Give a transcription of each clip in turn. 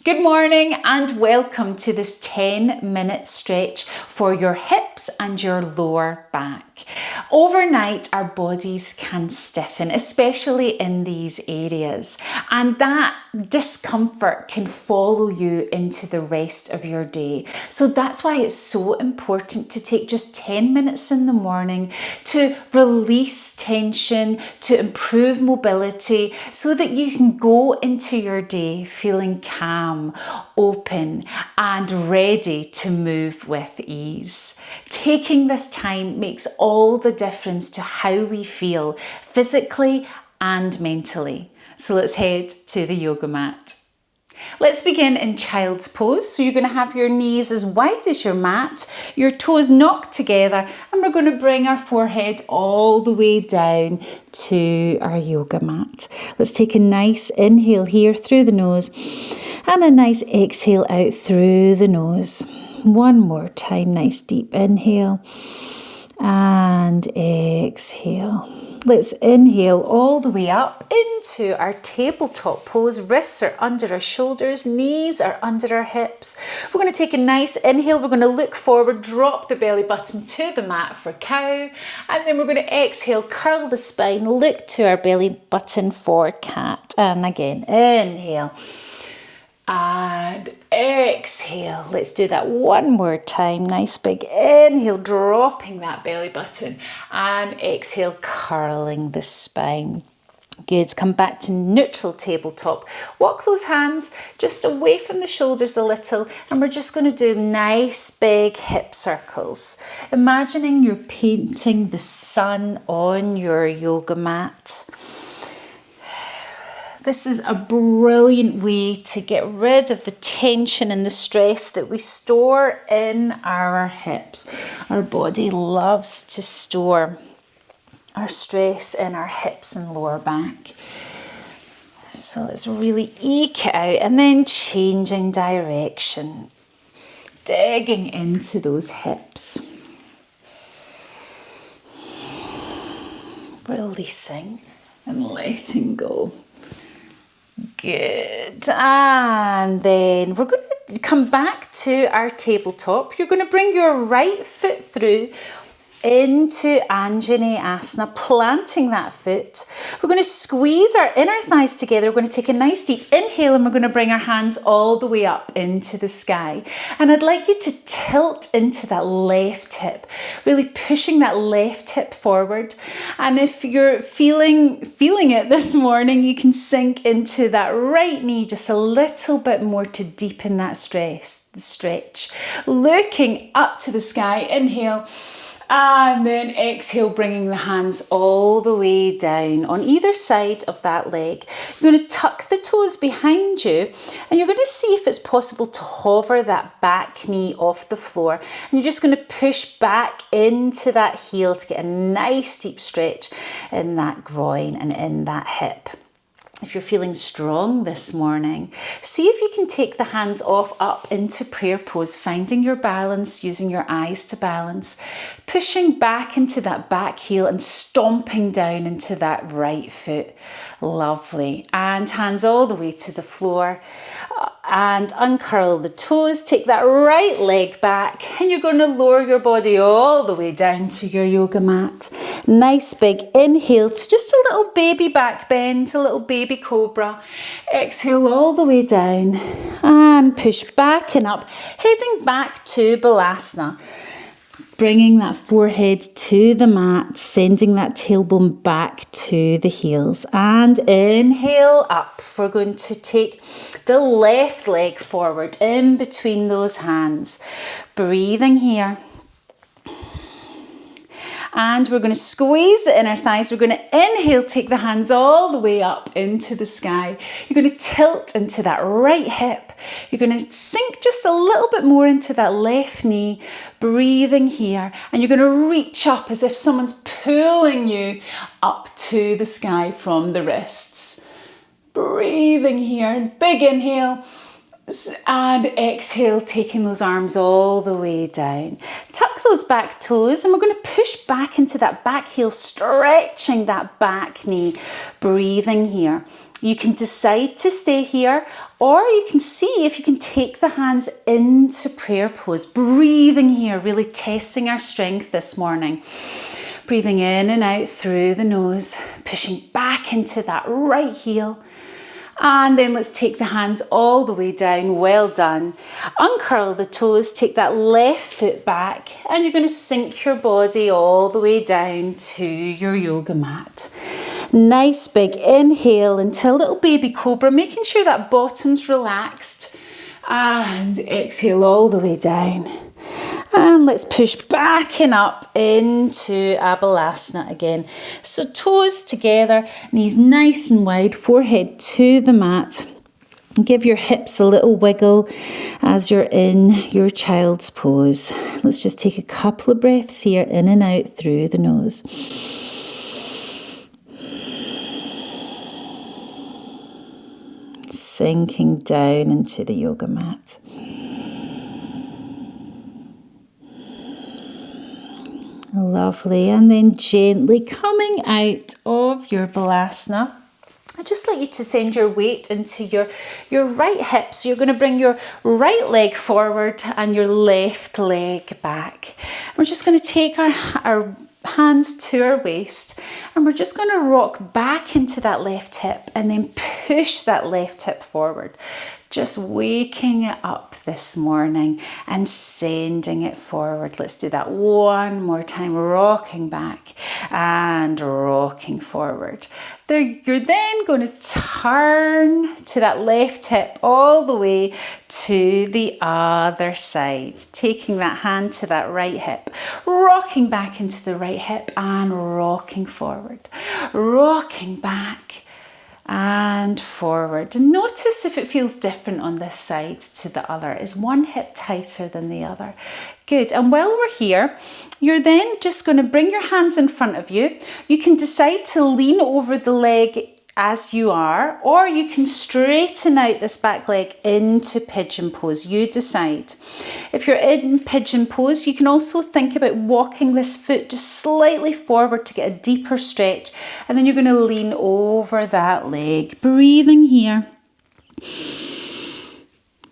Good morning and welcome to this 10-minute stretch for your hips and your lower back. Overnight, our bodies can stiffen, especially in these areas, and that discomfort can follow you into the rest of your day. So that's why it's so important to take just 10 minutes in the morning to release tension, to improve mobility, so that you can go into your day feeling calm, open, and ready to move with ease. Taking this time makes all the difference to how we feel physically and mentally. So let's head to the yoga mat. Let's begin in child's pose. So you're going to have your knees as wide as your mat, your toes knocked together, and we're going to bring our forehead all the way down to our yoga mat. Let's take a nice inhale here through the nose and a nice exhale out through the nose. One more time, nice deep inhale and exhale. Let's inhale all the way up into our tabletop pose. Wrists are under our shoulders, knees are under our hips. We're going to take a nice inhale. We're going to look forward, drop the belly button to the mat for cow. And then we're going to exhale, curl the spine, look to our belly button for cat. And again, inhale. And exhale. Let's do that one more time. Nice big inhale, dropping that belly button, and exhale, curling the spine. Good. Come back to neutral tabletop. Walk those hands just away from the shoulders a little, and we're just going to do nice big hip circles. Imagining you're painting the sun on your yoga mat. This is a brilliant way to get rid of the tension and the stress that we store in our hips. Our body loves to store our stress in our hips and lower back. So let's really eke it out, and then changing direction, digging into those hips. Releasing and letting go. Good. And then we're going to come back to our tabletop. You're going to bring your right foot through into Anjaneyasana, planting that foot. We're going to squeeze our inner thighs together. We're going to take a nice deep inhale, and we're going to bring our hands all the way up into the sky. And I'd like you to tilt into that left hip, really pushing that left hip forward. And if you're feeling it this morning, you can sink into that right knee just a little bit more to deepen that stretch. Looking up to the sky, inhale. And then exhale, bringing the hands all the way down on either side of that leg. You're going to tuck the toes behind you, and you're going to see if it's possible to hover that back knee off the floor. And you're just going to push back into that heel to get a nice deep stretch in that groin and in that hip. If you're feeling strong this morning, see if you can take the hands off up into prayer pose, finding your balance, using your eyes to balance, pushing back into that back heel and stomping down into that right foot. Lovely. And hands all the way to the floor, and uncurl the toes. Take that right leg back, and you're going to lower your body all the way down to your yoga mat. Nice big inhale to just a little baby back bend, a little baby cobra. Exhale all the way down and push back and up, heading back to Balasana. Bringing that forehead to the mat, sending that tailbone back to the heels. And inhale up. We're going to take the left leg forward in between those hands. Breathing here. And we're going to squeeze the inner thighs. We're going to inhale, take the hands all the way up into the sky. You're going to tilt into that right hip. You're going to sink just a little bit more into that left knee. Breathing here. And you're going to reach up as if someone's pulling you up to the sky from the wrists. Breathing here. Big inhale. And exhale, taking those arms all the way down. Tuck those back toes and we're going to push back into that back heel, stretching that back knee, breathing here. You can decide to stay here, or you can see if you can take the hands into prayer pose, breathing here, really testing our strength this morning. Breathing in and out through the nose, pushing back into that right heel. And then let's take the hands all the way down. Well done. Uncurl the toes, take that left foot back, and you're going to sink your body all the way down to your yoga mat. Nice big inhale into a little baby cobra, making sure that bottom's relaxed. And exhale all the way down. And let's push back and up into Abalasana again. So toes together, knees nice and wide, forehead to the mat. Give your hips a little wiggle as you're in your child's pose. Let's just take a couple of breaths here, in and out through the nose. Sinking down into the yoga mat. Lovely. And then gently coming out of your Balasana. I'd just like you to send your weight into your right hip. So you're going to bring your right leg forward and your left leg back. We're just going to take our hand to our waist and we're just going to rock back into that left hip and then push that left hip forward. Just waking it up this morning and sending it forward. Let's do that one more time. Rocking back and rocking forward. There, you're then going to turn to that left hip all the way to the other side. Taking that hand to that right hip. Rocking back into the right hip and rocking forward. Rocking back and forward. And notice if it feels different on this side to the other. Is one hip tighter than the other? Good. And while we're here, you're then just going to bring your hands in front of you. You can decide to lean over the leg as you are, or you can straighten out this back leg into pigeon pose. You decide. If you're in pigeon pose, you can also think about walking this foot just slightly forward to get a deeper stretch, and then you're going to lean over that leg. Breathing here.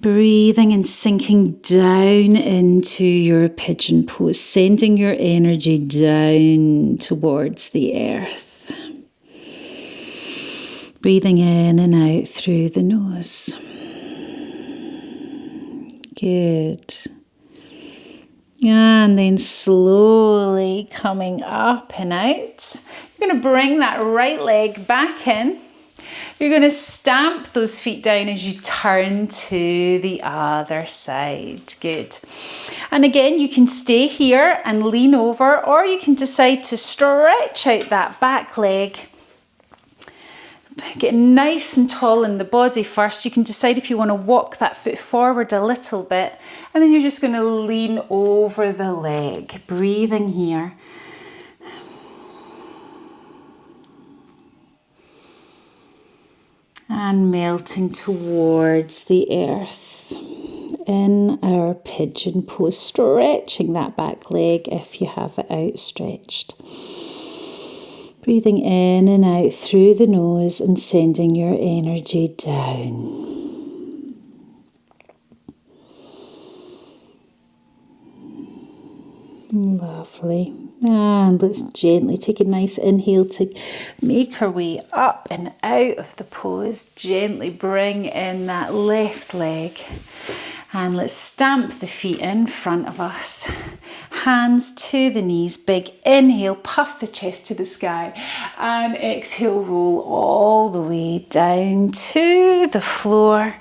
Breathing and sinking down into your pigeon pose, sending your energy down towards the earth. Breathing in and out through the nose. Good. And then slowly coming up and out. You're going to bring that right leg back in. You're going to stamp those feet down as you turn to the other side. Good. And again, you can stay here and lean over, or you can decide to stretch out that back leg. Get nice and tall in the body first. You can decide if you want to walk that foot forward a little bit, and then you're just going to lean over the leg. Breathing here. And melting towards the earth in our pigeon pose, stretching that back leg if you have it outstretched. Breathing in and out through the nose and sending your energy down. Lovely. And let's gently take a nice inhale to make our way up and out of the pose. Gently bring in that left leg. And let's stamp the feet in front of us. Hands to the knees. Big inhale, puff the chest to the sky. And exhale, roll all the way down to the floor.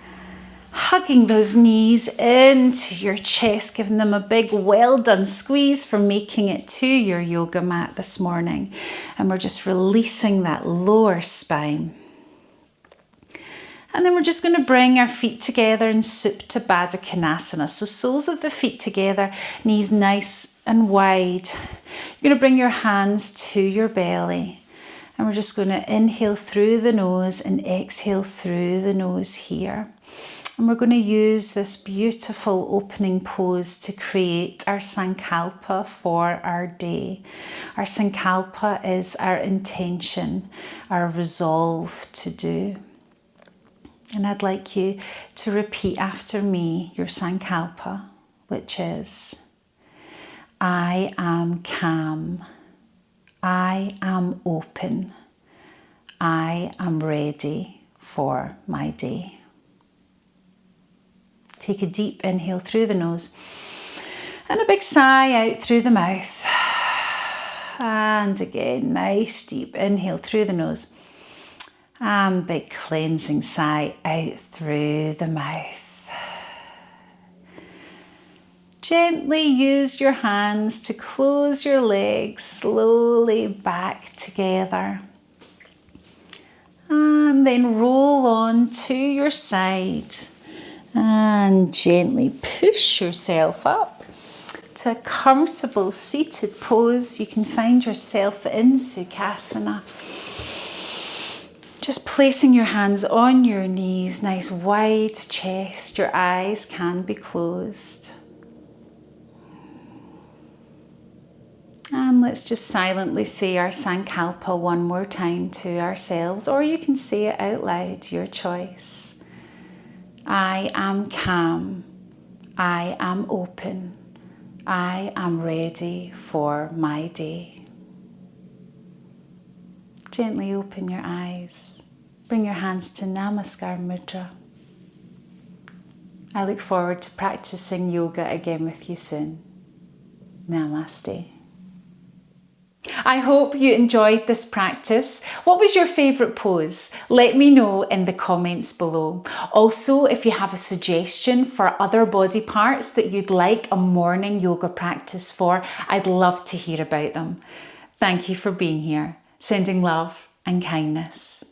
Hugging those knees into your chest, giving them a big well done squeeze for making it to your yoga mat this morning. And we're just releasing that lower spine. And then we're just going to bring our feet together in Supta Baddha Konasana. So soles of the feet together, knees nice and wide. You're going to bring your hands to your belly. And we're just going to inhale through the nose and exhale through the nose here. And we're going to use this beautiful opening pose to create our sankalpa for our day. Our sankalpa is our intention, our resolve to do. And I'd like you to repeat after me your sankalpa, which is, I am calm, I am open, I am ready for my day. Take a deep inhale through the nose and a big sigh out through the mouth. And again, nice deep inhale through the nose and big cleansing sigh out through the mouth. Gently use your hands to close your legs slowly back together. And then roll on to your side. And gently push yourself up to a comfortable seated pose. You can find yourself in Sukhasana. Just placing your hands on your knees, nice wide chest. Your eyes can be closed. And let's just silently say our sankalpa one more time to ourselves, or you can say it out loud, your choice. I am calm, I am open, I am ready for my day. Gently open your eyes, bring your hands to Namaskar Mudra. I look forward to practicing yoga again with you soon. Namaste. I hope you enjoyed this practice. What was your favourite pose? Let me know in the comments below. Also, if you have a suggestion for other body parts that you'd like a morning yoga practice for, I'd love to hear about them. Thank you for being here. Sending love and kindness.